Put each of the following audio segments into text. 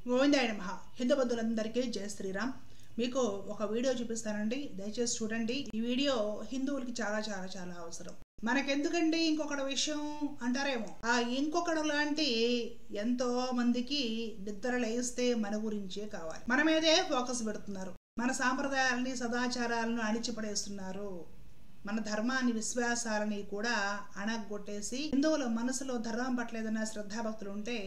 గోవిందాయ నమః. హిందూ బంధువులందరికీ జై శ్రీరామ్. మీకు ఒక వీడియో చూపిస్తానండి, దయచేసి చూడండి. ఈ వీడియో హిందువులకి చాలా చాలా చాలా అవసరం. మనకెందుకండి ఇంకొకటి విషయం అంటారేమో, ఆ ఇంకొకడు లాంటి ఎంతో మందికి నిద్ర లేస్తే మన గురించే కావాలి, మన మీదే ఫోకస్ పెడుతున్నారు, మన సాంప్రదాయాలని సదాచారాలను అణిచిపడేస్తున్నారు, మన ధర్మాన్ని విశ్వాసాలని కూడా అణగొట్టేసి హిందువుల మనసులో ధర్మం పట్ల ఏదైనా శ్రద్ధాభక్తులు ఉంటే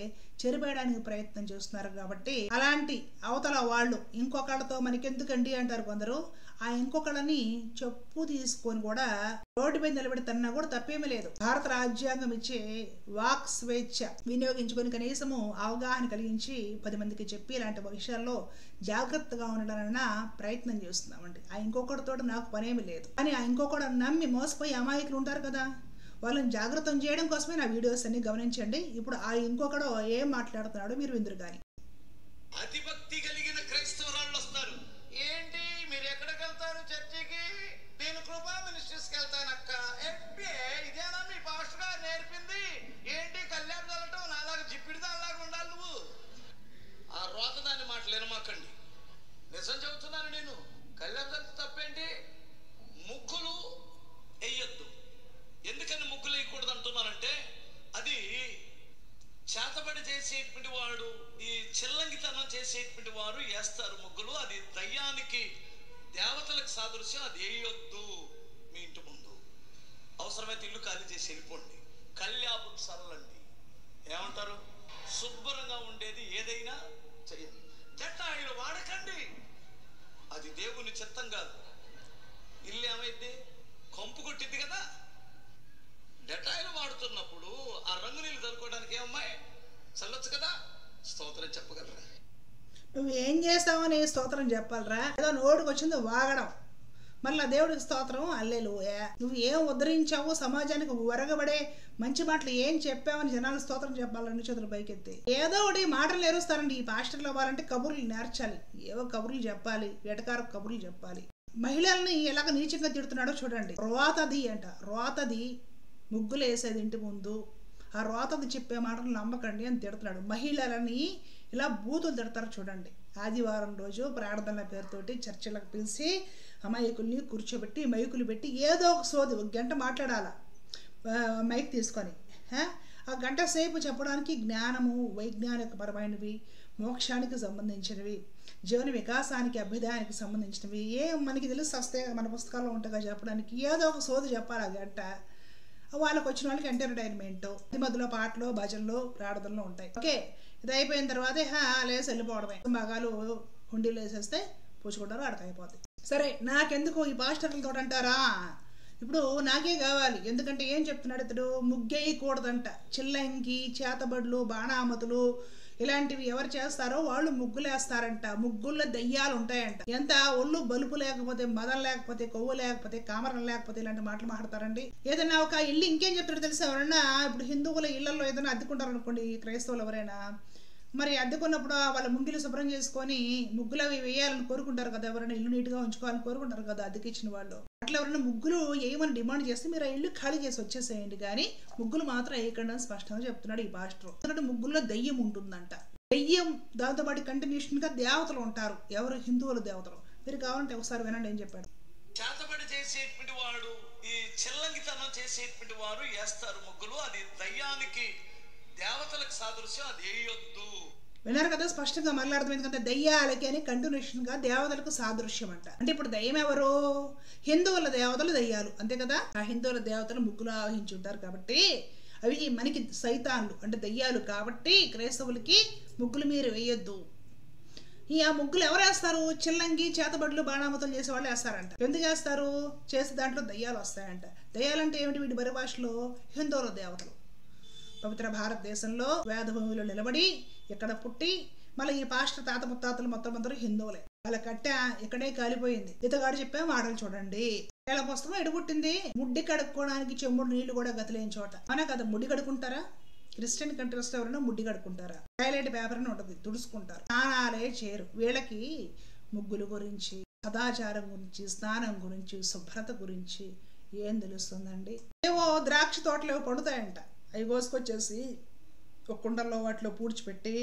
చెరిపేయడానికి ప్రయత్నం చేస్తున్నారు. కాబట్టి అలాంటి అవతల వాళ్ళు ఇంకొకళ్ళతో మనకెందుకండి అంటారు కొందరు. ఆ ఇంకొకళ్ళని చెప్పు తీసుకొని కూడా రోడ్డు మీద నిలబడి తన్నా కూడా తప్పేమీ లేదు. భారత రాజ్యాంగం ఇచ్చే వాక్ స్వేచ్ఛ వినియోగించుకొని కనీసము అవగాహన కలిగించి 10 మందికి చెప్పి ఇలాంటి విషయాల్లో జాగ్రత్తగా ఉండడాలన్న ప్రయత్నం చేస్తున్నామండి. ఆ ఇంకొకటితో నాకు పనేమి లేదు, కానీ ఆ ఇంకొకటి నమ్మి మోసపోయి అమాయకులు ఉంటారు కదా, వాళ్ళని జాగ్రత్తం చేయడం కోసమే నా వీడియోస్ అన్ని గమనించండి. ఇప్పుడు ఆ ఇంకొకడు ఏం మాట్లాడుతున్నాడో మీరు విందురు కానీ. అతిభక్తి కలిగిన క్రైస్తవురాళ్ళు వస్తారు. ఏంటి మీరు ఎక్కడికి వెళ్తారు? చర్చికి. నేను కృపా మినిస్ట్రీస్కి వెళ్తానక్క. ఇదేనా మీ పాస్టర్ గారు నేర్పింది? ఏంటి కళ్యాణం చల్లటం నాలాగా జిప్పిడి దానిలాగా ఉండాలి నువ్వు? ఆ రోతదాన్ని మాటలు వినమాకండి. నిజం చెబుతున్నాను నేను. కళ్యాణం చల్లటం తప్పేంటి? ముగ్గులు వేయొద్దు. ఎందుకని ముగ్గులు వేయకూడదు అంటున్నానంటే, అది చేతబడి చేసేటువంటి వాడు, ఈ చిల్లంగితనం చేసేటువంటి వారు వేస్తారు ముగ్గులు. అది దయ్యానికి దేవతలకు సాదృశ్యం. అది వేయొద్దు. మీ ఇంటి ముందు అవసరమైతే ఇల్లు ఖాళీ చేసి వెళ్ళిపోండి. కళ్యాపు చల్లండి. ఏమంటారు? శుభ్రంగా ఉండేది ఏదైనా చెయ్యండి. జట్టాయిలు వాడకండి. అది దేవుని చిత్తం కాదు. ఇల్లు ఏమైంది? కంపు కొట్టింది కదా. డెటాయిలు వాడుతున్నప్పుడు ఆ రంగు నీళ్ళు చల్లుకోవడానికి ఏమమ్మాయి చల్లొచ్చు కదా. స్తోత్రం చెప్పగలరా? నువ్వు ఏం చేస్తావని స్తోత్రం చెప్పాలరా? ఏదో నోటికి వచ్చింది వాగడం, మళ్ళీ దేవుడికి స్తోత్రం హల్లెలూయా. నువ్వు ఏం ఉద్ధరించావు, సమాజానికి ఒరగబడే మంచి మాటలు ఏం చెప్పావని జనాలు స్తోత్రం చెప్పాలని చేతులు పైకెత్తి ఏదో ఒకటి మాటలు నేరుస్తారండి. ఈ పాస్టర్లు అవ్వాలంటే కబుర్లు నేర్చాలి, ఏవో కబుర్లు చెప్పాలి, వెటకార కబుర్లు చెప్పాలి. మహిళల్ని ఎలాగ నీచంగా తిడుతున్నాడో చూడండి. రోతది అంట, రోతది ముగ్గులు వేసేది ఇంటి ముందు, ఆ రోతది చెప్పే మాటలు నమ్మకండి అని తిడుతున్నాడు. మహిళలని ఇలా బూతులు తిడతారు చూడండి. ఆదివారం రోజు ప్రార్థనల పేరుతోటి చర్చలకు పిలిచి అమాయకుల్ని కూర్చోబెట్టి మైకులు పెట్టి ఏదో ఒక సోది 1 గంట మాట్లాడాల మైక్ తీసుకొని. ఆ గంట సేపు చెప్పడానికి జ్ఞానము, వైజ్ఞానికపరమైనవి, మోక్షానికి సంబంధించినవి, జీవన వికాసానికి అభ్యుదయానికి సంబంధించినవి మనకి తెలిసి వస్తే మన పుస్తకాల్లో ఉంటుందిగా చెప్పడానికి ఏదో ఒక సోది చెప్పాలి ఆ గంట. వాళ్ళకి వచ్చిన వాళ్ళకి ఎంటర్టైన్మెంట్, ఇది మధ్యలో పాటలు, భజనలు, ప్రార్థనలు ఉంటాయి. ఓకే, ఇది అయిపోయిన తర్వాత లేసి వెళ్ళిపోవడమే. మగాలు హుండీలు వేసేస్తే పూసుకుంటారు, అడకైపోతాయి. సరే, నాకెందుకు ఈ పాస్టర్లతో అంటారా? ఇప్పుడు నాకే కావాలి. ఎందుకంటే ఏం చెప్తున్నాడు ఇతడు? ముగ్గేయకూడదంట. చిల్లంకి, చేతబడులు, బాణామతులు ఇలాంటివి ఎవరు చేస్తారో వాళ్ళు ముగ్గులు వేస్తారంట. ముగ్గుల్లో దయ్యాలు ఉంటాయంట. ఎంత ఒళ్ళు బలుపు లేకపోతే, మదం లేకపోతే, కొవ్వు లేకపోతే, కామరం లేకపోతే ఇలాంటి మాటలు మాట్లాడతారండి. ఏదైనా ఒక ఇల్లు ఇంకేం చెప్తాడో తెలుసా? ఎవరన్నా ఇప్పుడు హిందువుల ఇళ్లలో ఏదైనా అద్దెకుంటారు అనుకోండి, క్రైస్తవులు ఎవరైనా, మరి అద్దెకున్నప్పుడు వాళ్ళ ముంగిలు శుభ్రం చేసుకొని ముగ్గులు అవి వేయాలని కోరుకుంటారు కదా. ఎవరైనా ఇల్లు నీట్గా ఉంచుకోవాలని కోరుకుంటారు కదా అద్దెకిచ్చిన వాళ్ళు. అట్లా ఎవరైనా ముగ్గులు వేయమని డిమాండ్ చేస్తే మీరు ఆ ఇల్లు ఖాళీ చేసి వచ్చేసేయండి, కానీ ముగ్గులు మాత్రం వేయకండి అని స్పష్టంగా చెప్తున్నాడు ఈ పాస్టర్. ఎందుకంటే ముగ్గుల్లో దయ్యం ఉంటుందంట. దయ్యం దాంతోపాటు కంటిన్యూషన్గా దేవతలు ఉంటారు. ఎవరు? హిందువుల దేవతలు. మీరు కావాలంటే ఒకసారి వినండి ఏం చెప్పాడు. చేతబడి చేసేటువంటి వాడు, ఈ చిల్లంగితనం చేసేటువంటి వారు వేస్తారు ముగ్గులు. అది దయ్యానికి దేవతలకు సాదృశ్యం. అది వేయొద్దు. విన్నారు కదా, స్పష్టంగా మాట్లాడదాం. ఎందుకంటే దయ్యాలకి అని కంటిన్యూషన్ గా దేవతలకు సాదృశ్యం అంట. అంటే ఇప్పుడు దయ్యం ఎవరు? హిందువుల దేవతలు దయ్యాలు, అంతే కదా. ఆ హిందువుల దేవతలు ముగ్గులు ఆవహించి ఉంటారు కాబట్టి అవి మనకి సైతాన్లు అంటే దయ్యాలు. కాబట్టి క్రైస్తవులకి ముగ్గులు మీరు వేయొద్దు. ఆ ముగ్గులు ఎవరు వేస్తారు? చిల్లంగి, చేతబడులు, బాణామతులు చేసే వాళ్ళు వేస్తారంట. ఎందుకు వేస్తారు? చేసే దాంట్లో దయ్యాలు వస్తాయంట. దయ్యాలంటే ఏమిటి? వీటి పరిభాషలో హిందువుల దేవతలు. పవిత్ర భారతదేశంలో వేదభూమిలో నిలబడి ఇక్కడ పుట్టి మళ్ళీ ఈ పాస్టర్ తాత ముత్తాతలు మొత్తం అందరూ హిందువులే. వాళ్ళ కట్టె ఇక్కడే కాలిపోయింది. ఇతగాడు చెప్పే మాటలు చూడండి. వీళ్ళ పుస్తకం ఎడుపుట్టింది. ముడ్డి కడుక్కోవడానికి చెమ్ముడు నీళ్లు కూడా గతిలేని చోట. అవునా కదా? ముడ్డి కడుకుంటారా? క్రిస్టియన్ కంట్రీస్ ఎవరైనా ముడ్డి కడుకుంటారా? టాయిలెట్ పేపర్ అని ఉంటుంది, తుడుచుకుంటారు. స్నానాలే చేయరు. వీళ్ళకి ముగ్గుల గురించి, సదాచారం గురించి, స్నానం గురించి, శుభ్రత గురించి ఏం తెలుస్తుందండి? ఏవో ద్రాక్ష తోటలు ఏవో పండుతాయంట, అవి కోసుకొచ్చేసి ఒక కుండల్లో వాటిలో పూడ్చిపెట్టి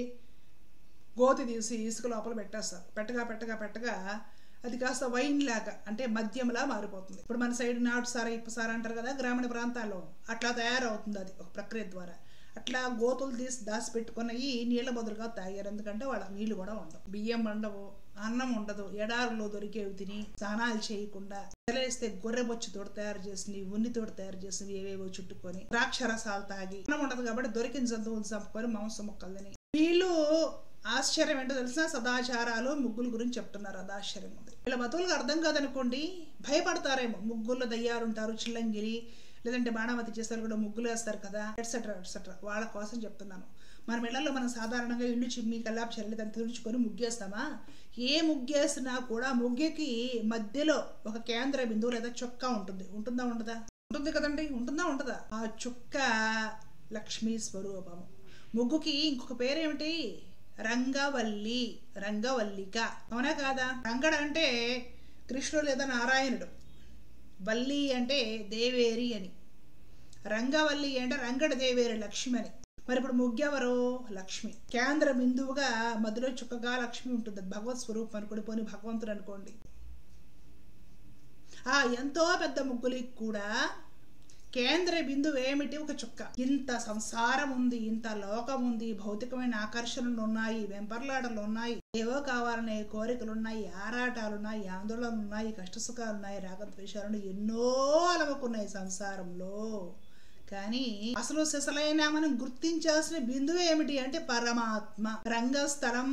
గోతి తీసి ఇసుక లోపల పెట్టేస్తారు. పెట్టగా పెట్టగా పెట్టగా అది కాస్త వైన్ లాగా అంటే మద్యంలా మారిపోతుంది. ఇప్పుడు మన సైడ్ నాటు సారా ఇప్పు సారా అంటారు కదా గ్రామీణ ప్రాంతాల్లో, అట్లా తయారవుతుంది అది ఒక ప్రక్రియ ద్వారా. అట్లా గోతులు తీసి దాచి పెట్టుకున్నవి నీళ్ళ బదులుగా తాగారు. ఎందుకంటే వాళ్ళకి నీళ్ళు కూడా ఉండవు, బియ్యం ఉండవు, అన్నం ఉండదు, ఎడారులో దొరికేవి తిని స్నానాలు చేయకుండా తెలిస్తే గొర్రె బొచ్చు తోడు తయారు చేసినవి, ఉన్ని తోడు తయారు చేసినవి ఏవేవో చుట్టుకొని ద్రాక్ష రసాలు తాగి అన్నం ఉండదు కాబట్టి దొరికిన జంతువులు చంపుకొని మాంసం ముక్కలు తిని. వీళ్ళు ఆశ్చర్యం ఏంటో తెలిసిన సదాచారాలు ముగ్గుల గురించి చెప్తున్నారు. అది ఆశ్చర్యం ఉంది. వీళ్ళ బతువులకు అర్థం కాదనుకోండి, భయపడతారేమో. ముగ్గుల్లో దయ్యాలు ఉంటారు, చిల్లంగిరి లేదంటే బాణామతి చేస్తారు కూడా ముగ్గులు వేస్తారు కదా, ఎట్సెట్రా ఎట్సెట్రా. వాళ్ళ కోసం చెప్తున్నాను. మన ఇళ్లలో మనం సాధారణంగా ఇల్లు చిమ్మి కల్లాపు చల్లి దాన్ని తుడుచుకొని ముగ్గేస్తామా? ఏ ముగ్గేసినా కూడా ముగ్గుకి మధ్యలో ఒక కేంద్ర బిందువు లేదా చుక్క ఉంటుంది. ఉంటుందా ఉండదా? ఉంటుంది కదండి. ఉంటుందా ఉండదా? ఆ చుక్క లక్ష్మీ స్వరూపము. ముగ్గుకి ఇంకొక పేరేమిటి? రంగవల్లి, రంగవల్లిక. అవునా కాదా? రంగడ అంటే కృష్ణుడు లేదా నారాయణుడు, వల్లి అంటే దేవేరి అని, రంగవల్లి అంటే రంగడ దేవేరి లక్ష్మి అని. మరి ఇప్పుడు ముగ్గెవరు? లక్ష్మి. కేంద్ర బిందువుగా మధ్యలో చుక్కగా లక్ష్మి ఉంటుంది. భగవత్ స్వరూపం అనుకోండి, పోనీ భగవంతుడు అనుకోండి. ఎంతో పెద్ద ముగ్గులకి కూడా కేంద్ర బిందువు ఏమిటి? ఒక చుక్క. ఇంత సంసారం ఉంది, ఇంత లోకం ఉంది, భౌతికమైన ఆకర్షణలు ఉన్నాయి, వెంపర్లాటలు ఉన్నాయి, ఏవో కావాలనే కోరికలు ఉన్నాయి, ఆరాటాలున్నాయి, ఆందోళనలు ఉన్నాయి, కష్టసుఖాలు ఉన్నాయి, రాగద్వేషాలు ఎన్నో అలవకున్నాయి సంసారంలో. కానీ అసలు సిసలైన మనం గుర్తించాల్సిన బిందువు ఏమిటి అంటే పరమాత్మ. రంగస్థలం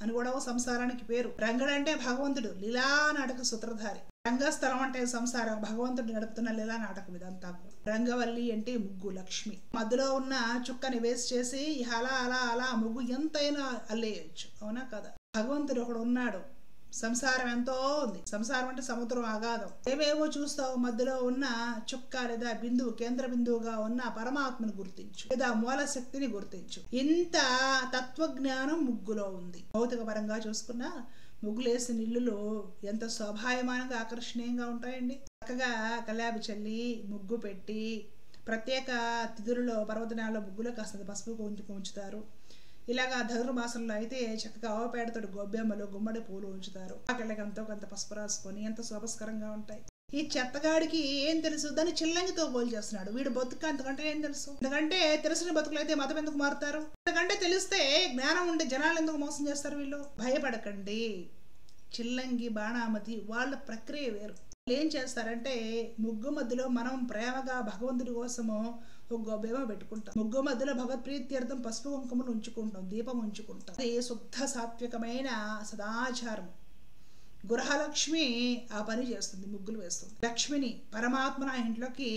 అని కూడా సంసారానికి పేరు. రంగడంటే భగవంతుడు, లీలా నాటక సూత్రధారి. రంగస్థలం అంటే సంసారం, భగవంతుడు నడుపుతున్న లీలా నాటకం ఇదంతా. రంగవల్లి అంటే ముగ్గు లక్ష్మి. మధ్యలో ఉన్న చుక్కని వేస్ట్ చేసి అలా అలా అలా ముగ్గు ఎంతైనా అల్లేయచ్చు. అవునా కదా? భగవంతుడు ఒకడు ఉన్నాడు, సంసారం ఎంతో ఉంది. సంసారం అంటే సముద్రం అగాధం. ఏవేవో చూస్తావు, మధ్యలో ఉన్న చుక్క లేదా బిందువు, కేంద్ర బిందువుగా ఉన్న పరమాత్మను గుర్తించు, లేదా మూల శక్తిని గుర్తించు. ఇంత తత్వజ్ఞానం ముగ్గులో ఉంది. భౌతిక పరంగా చూసుకున్నా ముగ్గులేసిన ఇల్లులు ఎంత శోభాయమానంగా ఆకర్షణీయంగా ఉంటాయండి. చక్కగా కల్లాపి చల్లి ముగ్గు పెట్టి ప్రత్యేక తిథులలో పర్వదినాల్లో ముగ్గులో కాస్త పసుపు ఉంచుతారు. ఇలాగా ధనుర్మాసంలో అయితే చక్కగా ఆవపేడతోటి గొబ్బెమ్మలు, గుమ్మడి పూలు ఉంచుతారు. ఆకళ్ళకి ఎంతో కొంత పసుపు రాసుకొని ఎంత శోభస్కరంగా ఉంటాయి. ఈ చెత్తగాడికి ఏం తెలుసు? దాన్ని చిల్లంగితో పోలు చేస్తున్నాడు. వీడు బతుక అంతకంటే ఏం తెలుసు? ఎందుకంటే తెలిసిన బతుకులు అయితే మతం ఎందుకు మారుతారు? ఎందుకంటే తెలిస్తే జ్ఞానం ఉండే జనాలు ఎందుకు మోసం చేస్తారు వీళ్ళు? భయపడకండి. చిల్లంగి, బాణామతి వాళ్ళ ప్రక్రియ వేరు. ఏం చేస్తారంటే ముగ్గు మధ్యలో మనం ప్రేమగా భగవంతుడి కోసము ఒక గొబ్బెమ్మ పెట్టుకుంటాం. ముగ్గు మధ్యలో భగవత్ప్రీత్యర్థం పసుపు కుంకుమలు ఉంచుకుంటాం, దీపం ఉంచుకుంటాం. అది శుద్ధ సాత్వికమైన సదాచారం. గృహలక్ష్మి ఆ పని చేస్తుంది, ముగ్గులు వేస్తుంది. లక్ష్మిని, పరమాత్మను ఆ ఇంట్లోకి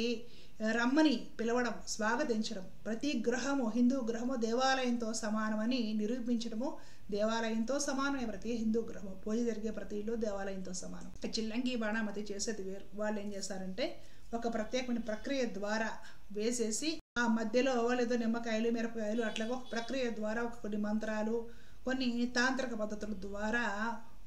రమ్మని పిలవడం, స్వాగతించడం. ప్రతి గృహము, హిందూ గృహము దేవాలయంతో సమానమని నిరూపించడము. దేవాలయంతో సమానమే ప్రతి హిందూ గృహము. పూజ జరిగే ప్రతి ఇల్లు దేవాలయంతో సమానం. చిల్లంగి, బాణామతి చేసేది వేరు. వాళ్ళు ఏం చేస్తారంటే ఒక ప్రత్యేకమైన ప్రక్రియ ద్వారా వేసేసి ఆ మధ్యలో లేదో నిమ్మకాయలు, మిరపకాయలు అట్లాగా ఒక ప్రక్రియ ద్వారా కొన్ని మంత్రాలు, కొన్ని తాంత్రిక పద్ధతుల ద్వారా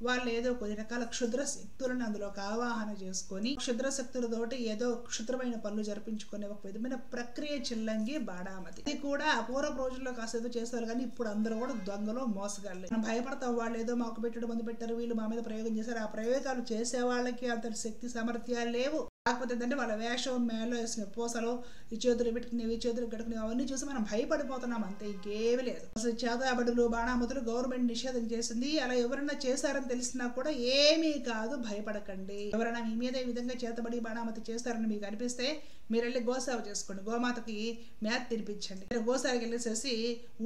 వాళ్ళు ఏదో కొన్ని రకాల క్షుద్ర శక్తులను అందులోకి ఆవాహన చేసుకొని క్షుద్ర శక్తులతోటి ఏదో క్షుద్రమైన పనులు జరిపించుకునే ఒక విధమైన ప్రక్రియ చిల్లంగి, బాణామతి. ఇది కూడా పూర్వ రోజుల్లో కాసేదో చేస్తారు, కానీ ఇప్పుడు అందరూ కూడా దొంగలో మోసగాళ్ళే. మనం భయపడతాం, వాళ్ళు ఏదో మాకు పెట్టడం మంది పెట్టారు, వీళ్ళు మా మీద ప్రయోగం చేశారు. ఆ ప్రయోగాలు చేసే వాళ్ళకి అంత శక్తి సామర్థ్యాలు లేవు. కాకపోతే ఏంటంటే వాళ్ళ వేషం, మేలో వేసిన పూసలు, ఈ చేతులు పెట్టుకునేవి, చేతులు కట్టుకునేవి అవన్నీ చూసి మనం భయపడిపోతున్నాం అంతే, ఇంకేమీ లేదు. అసలు చేతబడులు, బాణామతులు గవర్నమెంట్ నిషేధం చేసింది. అలా ఎవరైనా చేశారని తెలిసినా కూడా ఏమీ కాదు, భయపడకండి. ఎవరైనా మీ మీద ఈ విధంగా చేతబడి బాణామతి చేస్తారని మీకు అనిపిస్తే మీరు వెళ్ళి గోసేవ చేసుకోండి, గోమాతకి మేత తినిపించండి. మీరు గోసారికి వెళ్ళేసేసి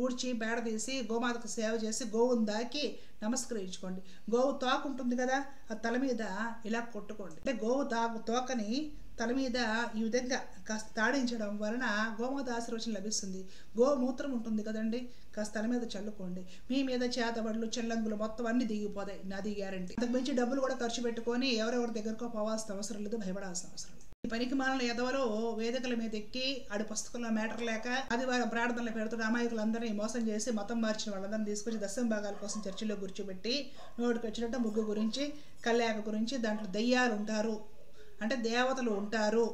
ఊడ్చి పేడ తీసి గోమాతకు సేవ చేసి గోవును దాకి నమస్కరించుకోండి. గోవు తోక ఉంటుంది కదా, ఆ తల మీద ఇలా కొట్టుకోండి. అంటే గోవు తోకని తల మీద ఈ విధంగా కాస్త తాడించడం వలన గోమాత ఆశీర్వచనం లభిస్తుంది. గోమూత్రం ఉంటుంది కదండి, కాస్త తల మీద చల్లుకోండి. మీ మీద చేతబడులు, చెల్లంగులు మొత్తం అన్ని దిగిపోతాయి, నాది గ్యారంటీ. అంతకు మించి డబ్బులు కూడా ఖర్చు పెట్టుకొని ఎవరెవరి దగ్గరకో పోవాల్సిన అవసరం లేదు, భయపడాల్సిన అవసరం లేదు. ఈ పనికి మాలిన ఎదవలు వేదికల మీద ఎక్కి ఆడి పుస్తకంలో మ్యాటర్ లేక ఆదివారం ప్రార్థనలు పెడుతున్న అమాయకులందరినీ మోసం చేసి మతం మార్చిన వాళ్ళందరినీ తీసుకొచ్చి దశమ భాగాల కోసం చర్చిలో కూర్చోబెట్టి నోటికి వచ్చినట్టు ముగ్గు గురించి, కళ్యాక గురించి, దాంట్లో దయ్యాలు ఉంటారు అంటే దేవతలు ఉంటారు,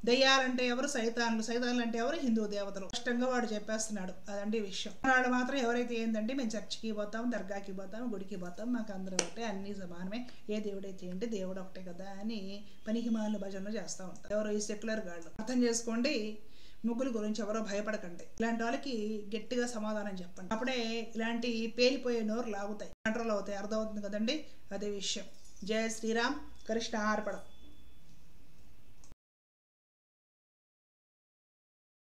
దెయ్యాలంటే ఎవరు? సైతాన్లు. సైతాన్లు అంటే ఎవరు? హిందూ దేవతలు. స్పష్టంగా వాడు చెప్పేస్తున్నాడు. అదండి విషయం. వాళ్ళు మాత్రం ఎవరైతే ఏంటంటే మేము చర్చికి పోతాం, దర్గాకి పోతాం, గుడికి పోతాం, మాకు అందరూ ఒకటే, అన్ని సమానమే, ఏ దేవుడైతే ఏంటి, దేవుడు ఒకటే కదా అని పనికిమాలిన భజనలు చేస్తూ ఉంటారు ఎవరు? ఈ సెక్యులర్ గాళ్ళు. అర్థం చేసుకోండి. ముగ్గుల గురించి ఎవరో భయపడకండి. ఇలాంటి వాళ్ళకి గట్టిగా సమాధానం చెప్పండి. అప్పుడే ఇలాంటి పేలిపోయే నోరు లాగుతాయి, కంట్రోల్ అవుతాయి. అర్థమవుతుంది కదండి? అదే విషయం. జయ శ్రీరామ్. కృష్ణ అర్పణం.